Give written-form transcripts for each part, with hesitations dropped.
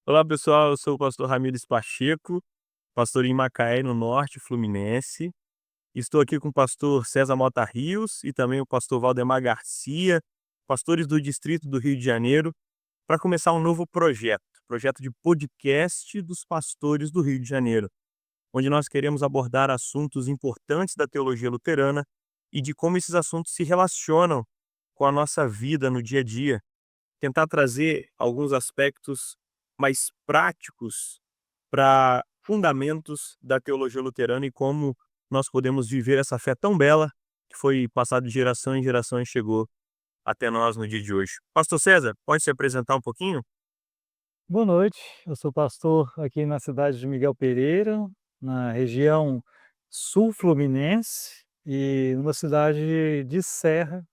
Olá pessoal, eu sou o pastor Ramires Pacheco, pastor em Macaé, no norte fluminense. Estou aqui com o pastor César Mota Rios e também o pastor Valdemar Garcia, pastores do Distrito do Rio de Janeiro, para começar um novo projeto de podcast dos pastores do Rio de Janeiro, onde nós queremos abordar assuntos importantes da teologia luterana e de como esses assuntos se relacionam com a nossa vida no dia a dia, tentar trazer alguns aspectos mais práticos para fundamentos da teologia luterana e como nós podemos viver essa fé tão bela que foi passada de geração em geração e chegou até nós no dia de hoje. Pastor César, pode se apresentar um pouquinho? Boa noite, eu sou pastor aqui na cidade de Miguel Pereira, na região sul fluminense e numa cidade de serra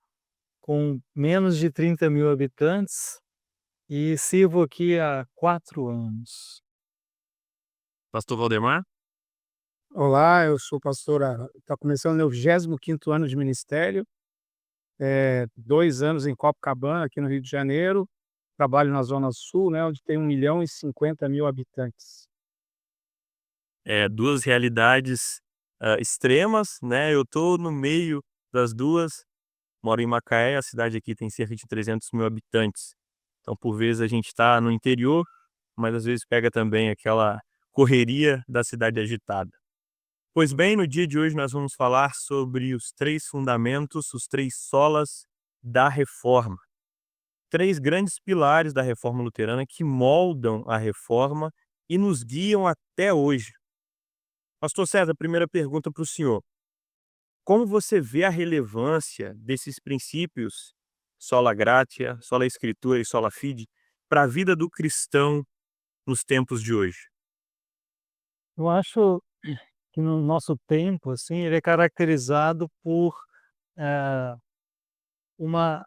com menos de 30.000 habitantes e sirvo aqui há 4 anos. Pastor Valdemar? Olá, eu sou pastor está começando meu 25º ano de ministério, 2 anos em Copacabana, aqui no Rio de Janeiro, trabalho na zona sul, né, onde tem 1.050.000 habitantes. Duas realidades extremas, né? Eu tô no meio das duas, moro em Macaé, a cidade aqui tem cerca de 300.000 habitantes. Então, por vezes, a gente está no interior, mas às vezes pega também aquela correria da cidade agitada. Pois bem, no dia de hoje nós vamos falar sobre os três fundamentos, os três solas da reforma. Três grandes pilares da reforma luterana que moldam a reforma e nos guiam até hoje. Pastor César, primeira pergunta para o senhor. Como você vê a relevância desses princípios, sola gratia, sola escritura e sola fide, para a vida do cristão nos tempos de hoje? Eu acho que no nosso tempo, assim, ele é caracterizado por, eh, uma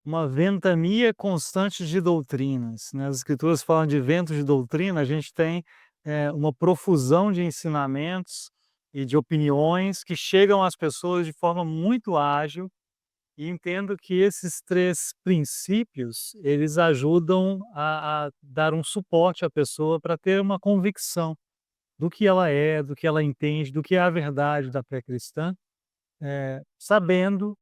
uma ventania constante de doutrinas, né, as escrituras falam de ventos de doutrina, a gente tem, uma profusão de ensinamentos e de opiniões que chegam às pessoas de forma muito ágil, e entendo que esses 3 princípios, eles ajudam a dar um suporte à pessoa para ter uma convicção do que ela é, do que ela entende, do que é a verdade da fé cristã, sabendo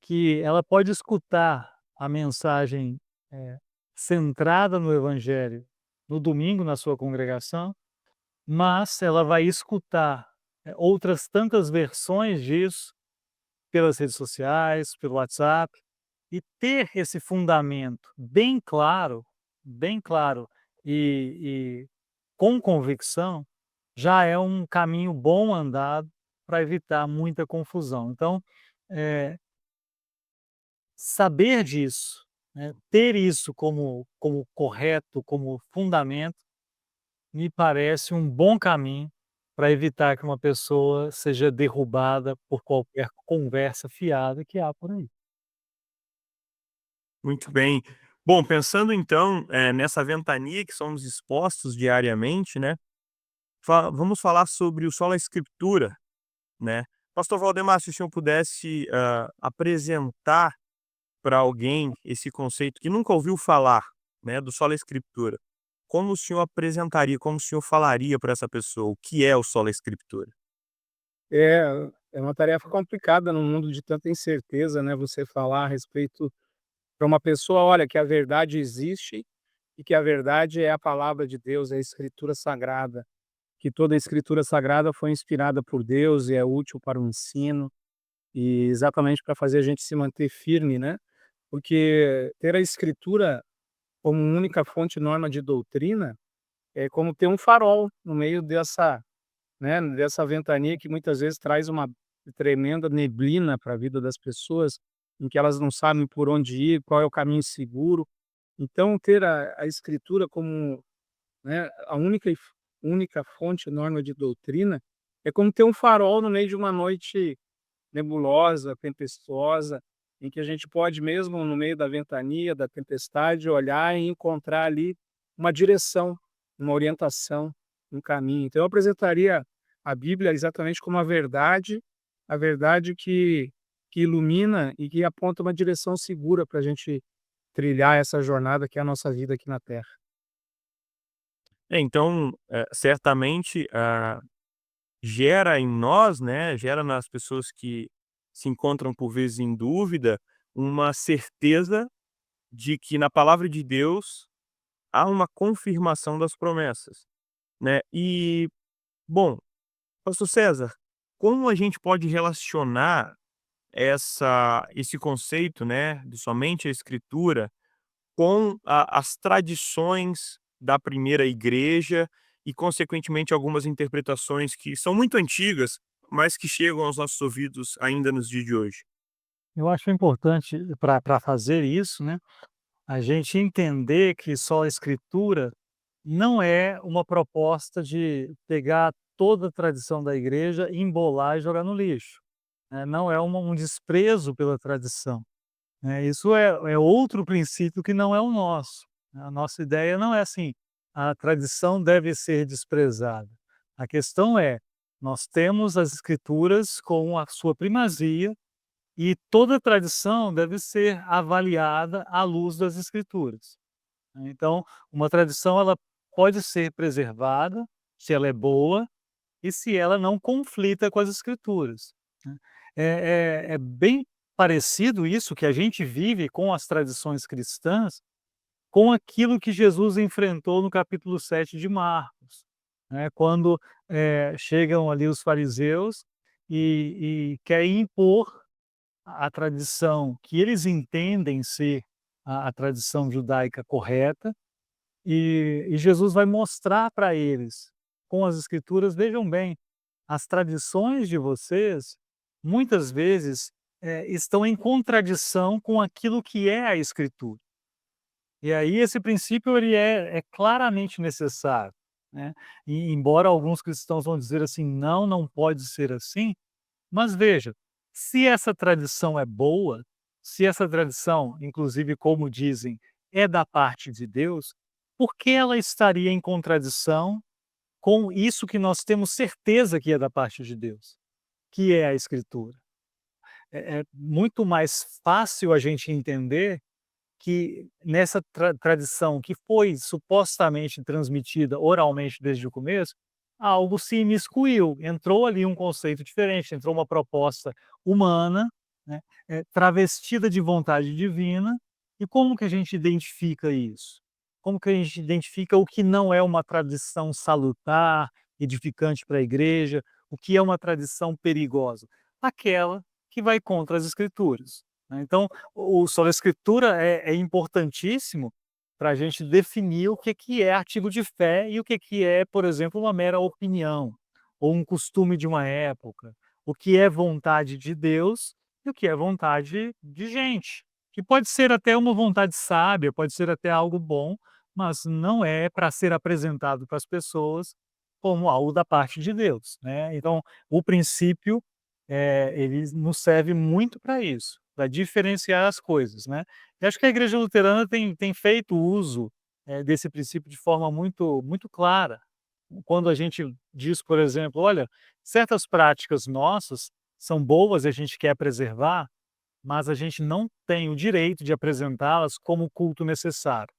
que ela pode escutar a mensagem, eh, centrada no evangelho no domingo na sua congregação, mas ela vai escutar, outras tantas versões disso pelas redes sociais, pelo WhatsApp, e ter esse fundamento bem claro e com convicção, já é um caminho bom andado para evitar muita confusão. Então, eh saber disso, né, ter isso como correto, como fundamento, me parece um bom caminho para evitar que uma pessoa seja derrubada por qualquer conversa fiada que há por aí. Muito bem. Bom, pensando então, nessa ventania que somos expostos diariamente, né, vamos falar sobre o sola escritura, né. Pastor Valdemar, se o senhor pudesse, apresentar para alguém esse conceito que nunca ouviu falar, né, do sola escritura, como o senhor apresentaria, como o senhor falaria para essa pessoa o que é o sola escritura? É é uma tarefa complicada num mundo de tanta incerteza, né, você falar a respeito para uma pessoa: "Olha, que a verdade existe e que a verdade é a palavra de Deus, é a escritura sagrada, que toda a escritura sagrada foi inspirada por Deus e é útil para o ensino", e exatamente para fazer a gente se manter firme, né, porque ter a escritura como única fonte e norma de doutrina, é como ter um farol no meio dessa, né, dessa ventania que muitas vezes traz uma tremenda neblina para a vida das pessoas, em que elas não sabem por onde ir, qual é o caminho seguro. Então ter a escritura como, né, a única fonte e norma de doutrina, é como ter um farol no meio de uma noite nebulosa, tempestuosa, em que a gente pode mesmo no meio da ventania, da tempestade, olhar e encontrar ali uma direção, uma orientação, um caminho. Então eu apresentaria a Bíblia exatamente como a verdade que ilumina e que aponta uma direção segura para a gente trilhar essa jornada que é a nossa vida aqui na Terra. Então, certamente, gera em nós, né, gera nas pessoas que se encontram por vezes em dúvida, uma certeza de que na palavra de Deus há uma confirmação das promessas, né. E, bom, pastor César, como a gente pode relacionar esse conceito, né, de somente a escritura com a as tradições da primeira igreja e, consequentemente, algumas interpretações que são muito antigas, mas que chegam aos nossos ouvidos ainda nos dias de hoje. Eu acho importante para fazer isso, né, a gente entender que só a escritura não é uma proposta de pegar toda a tradição da igreja, embolar e jogar no lixo, né, não é um desprezo pela tradição, né, isso é outro princípio que não é o nosso, né. A nossa ideia não é assim: a tradição deve ser desprezada. A questão é, nós temos as escrituras com a sua primazia e toda tradição deve ser avaliada à luz das escrituras, né. Então, uma tradição ela pode ser preservada, se ela é boa e se ela não conflita com as escrituras, né. É bem parecido isso que a gente vive com as tradições cristãs, com aquilo que Jesus enfrentou no capítulo 7 de Marcos, né, quando, chegam ali os fariseus e querem impor a tradição que eles entendem ser a tradição judaica correta, e Jesus vai mostrar para eles, com as escrituras: "Vejam bem, as tradições de vocês, muitas vezes, estão em contradição com aquilo que é a escritura". E aí esse princípio ele é claramente necessário, né, e embora alguns cristãos vão dizer assim: "Não, não pode ser assim", mas veja, se essa tradição é boa, se essa tradição, inclusive como dizem, é da parte de Deus, por que ela estaria em contradição com isso que nós temos certeza que é da parte de Deus, que é a Escritura? É muito mais fácil a gente entender que nessa tradição que foi supostamente transmitida oralmente desde o começo, algo se imiscuiu, entrou ali um conceito diferente, entrou uma proposta humana, né, travestida de vontade divina. E como que a gente identifica isso? Como que a gente identifica o que não é uma tradição salutar, edificante para a igreja, o que é uma tradição perigosa? Aquela que vai contra as escrituras, né. Então, o sola escritura é importantíssimo para a gente definir o que é artigo de fé e o que é, por exemplo, uma mera opinião, ou um costume de uma época, o que é vontade de Deus e o que é vontade de gente, que pode ser até uma vontade sábia, pode ser até algo bom, mas não é para ser apresentado para as pessoas como algo da parte de Deus, né. Então, o princípio, ele nos serve muito para isso, para diferenciar as coisas, né. E acho que a igreja luterana tem feito uso, desse princípio de forma muito clara. Quando a gente diz, por exemplo: "Olha, certas práticas nossas são boas e a gente quer preservar, mas a gente não tem o direito de apresentá-las como culto necessário".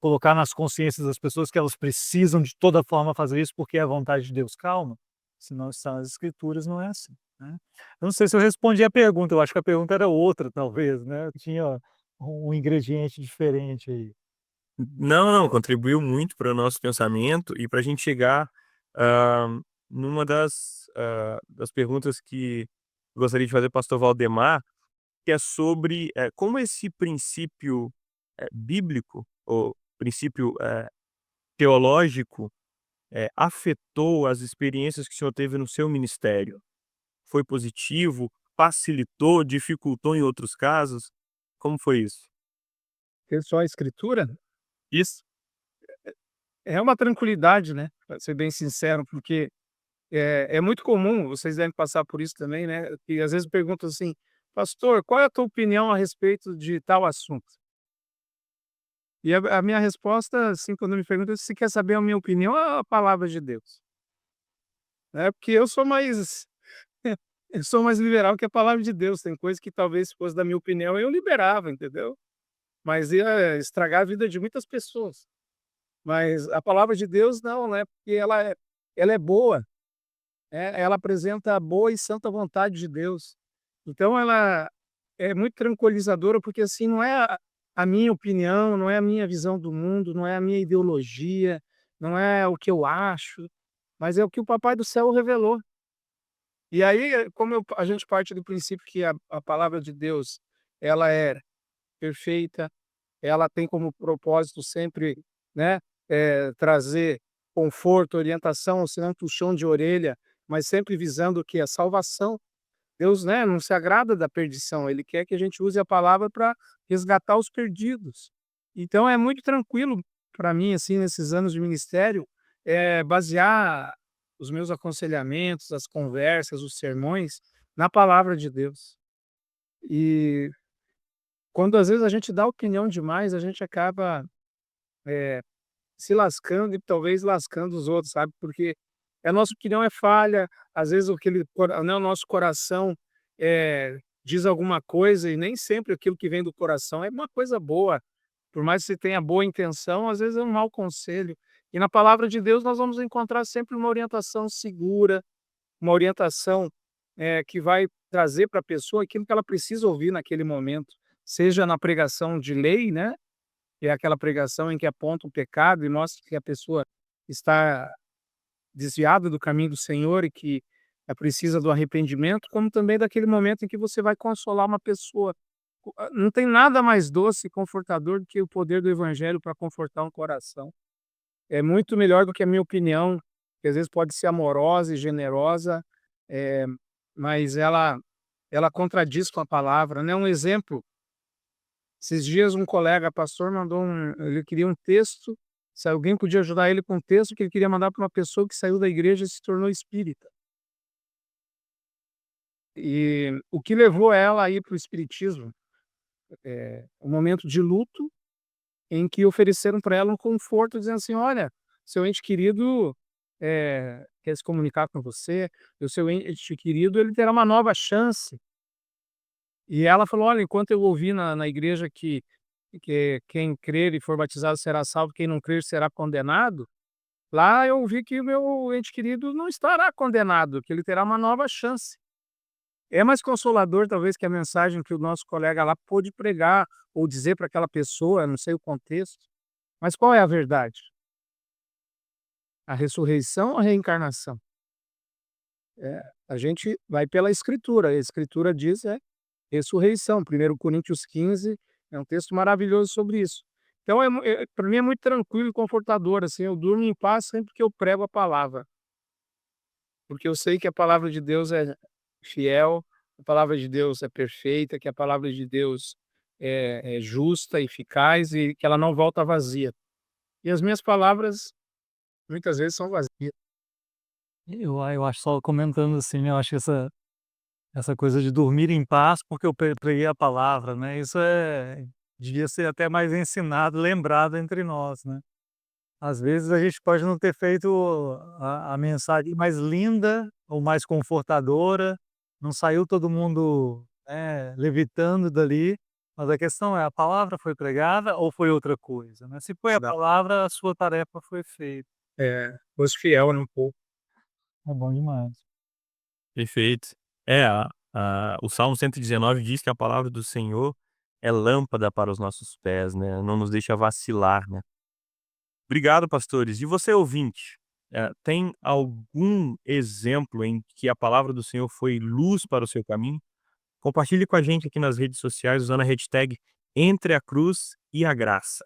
Colocar nas consciências das pessoas que elas precisam de toda forma fazer isso, porque é a vontade de Deus. Calma, se não está nas escrituras não é assim, né. Eu não sei se eu respondi a pergunta, eu acho que a pergunta era outra talvez, né, tinha um ingrediente diferente aí. Não, não, contribuiu muito para o nosso pensamento e para a gente chegar, numa das perguntas que eu gostaria de fazer para o pastor Valdemar, que é sobre, como esse princípio, bíblico ou princípio, teológico, afetou as experiências que o senhor teve no seu ministério. Foi positivo? Facilitou? Dificultou em outros casos? Como foi isso? Ter só a escritura Isso. é uma tranquilidade, né, pra ser bem sincero, porque é muito comum, vocês devem passar por isso também, né, que às vezes perguntam assim: "Pastor, qual é a tua opinião a respeito de tal assunto?". E a minha resposta, assim, quando me perguntam: "Se quer saber a minha opinião, é a palavra de Deus", né, porque eu sou mais eu sou mais liberal que a palavra de Deus, tem coisa que talvez se fosse da minha opinião eu liberava, entendeu? Mas ia estragar a vida de muitas pessoas. Mas a palavra de Deus não, né, porque ela é boa, ela apresenta a boa e santa vontade de Deus. Então ela é muito tranquilizadora, porque, assim, não é a minha opinião, não é a minha visão do mundo, não é a minha ideologia, não é o que eu acho, mas é o que o Papai do céu revelou. E aí, como a gente parte do princípio que a palavra de Deus, ela é perfeita, ela tem como propósito sempre, né, trazer conforto, orientação, senão puxão de orelha, mas sempre visando o que? A salvação. Deus, né, não se agrada da perdição, ele quer que a gente use a palavra para resgatar os perdidos. Então é muito tranquilo para mim, assim, nesses anos de ministério, basear os meus aconselhamentos, as conversas, os sermões, na palavra de Deus. E quando às vezes a gente dá opinião demais, a gente acaba, eh, se lascando e talvez lascando os outros, sabe, porque a nossa opinião é falha, às vezes o nosso coração, diz alguma coisa e nem sempre aquilo que vem do coração é uma coisa boa, por mais que você tenha boa intenção, às vezes é um mau conselho. E na palavra de Deus nós vamos encontrar sempre uma orientação segura, uma orientação, que vai trazer para a pessoa aquilo que ela precisa ouvir naquele momento, seja na pregação de lei, né, que é aquela pregação em que aponta o pecado e mostra que a pessoa está desviada do caminho do Senhor e que precisa do arrependimento, como também daquele momento em que você vai consolar uma pessoa. Não tem nada mais doce e confortador do que o poder do evangelho para confortar um coração. É muito melhor do que a minha opinião, que às vezes pode ser amorosa e generosa, eh, mas ela contradiz com a palavra, né. Um exemplo, esses dias um colega pastor ele queria um texto, se alguém podia ajudar ele com um texto que ele queria mandar para uma pessoa que saiu da igreja e se tornou espírita. E o que levou ela a ir para o espiritismo, um momento de luto, em que ofereceram para ela um conforto dizendo assim: "Olha, seu ente querido, quer se comunicar com você, e o seu ente querido ele terá uma nova chance". E ela falou: "Olha, enquanto eu ouvi na igreja que quem crer e for batizado será salvo, quem não crer será condenado, lá eu ouvi que o meu ente querido não estará condenado, que ele terá uma nova chance". É mais consolador talvez que a mensagem que o nosso colega lá pôde pregar ou dizer para aquela pessoa, não sei o contexto, mas qual é a verdade? A ressurreição ou a reencarnação? A gente vai pela escritura, a escritura diz ressurreição, 1 Coríntios 15 é um texto maravilhoso sobre isso. Então pra mim é muito tranquilo e confortador, assim, eu durmo em paz sempre que eu prego a palavra, porque eu sei que a palavra de Deus é fiel, a palavra de Deus é perfeita, que a palavra de Deus é justa, eficaz e que ela não volta vazia. E as minhas palavras muitas vezes são vazias. Eu acho, só comentando assim, né, eu acho que essa coisa de dormir em paz, porque eu preguei a palavra, né, isso devia ser até mais ensinado, lembrado entre nós, né. Às vezes a gente pode não ter feito a mensagem mais linda ou mais confortadora, não saiu todo mundo, né, levitando dali, mas a questão é: a palavra foi pregada ou foi outra coisa, né? Se foi a Não. palavra, a sua tarefa foi feita. Fosse fiel no pouco. É bom demais. Perfeito. É, o Salmo 119 diz que a palavra do Senhor é lâmpada para os nossos pés, né, não nos deixa vacilar, né. Obrigado, pastores. E você, ouvinte, tem algum exemplo em que a palavra do Senhor foi luz para o seu caminho? Compartilhe com a gente aqui nas redes sociais usando a hashtag Entre a Cruz e a Graça.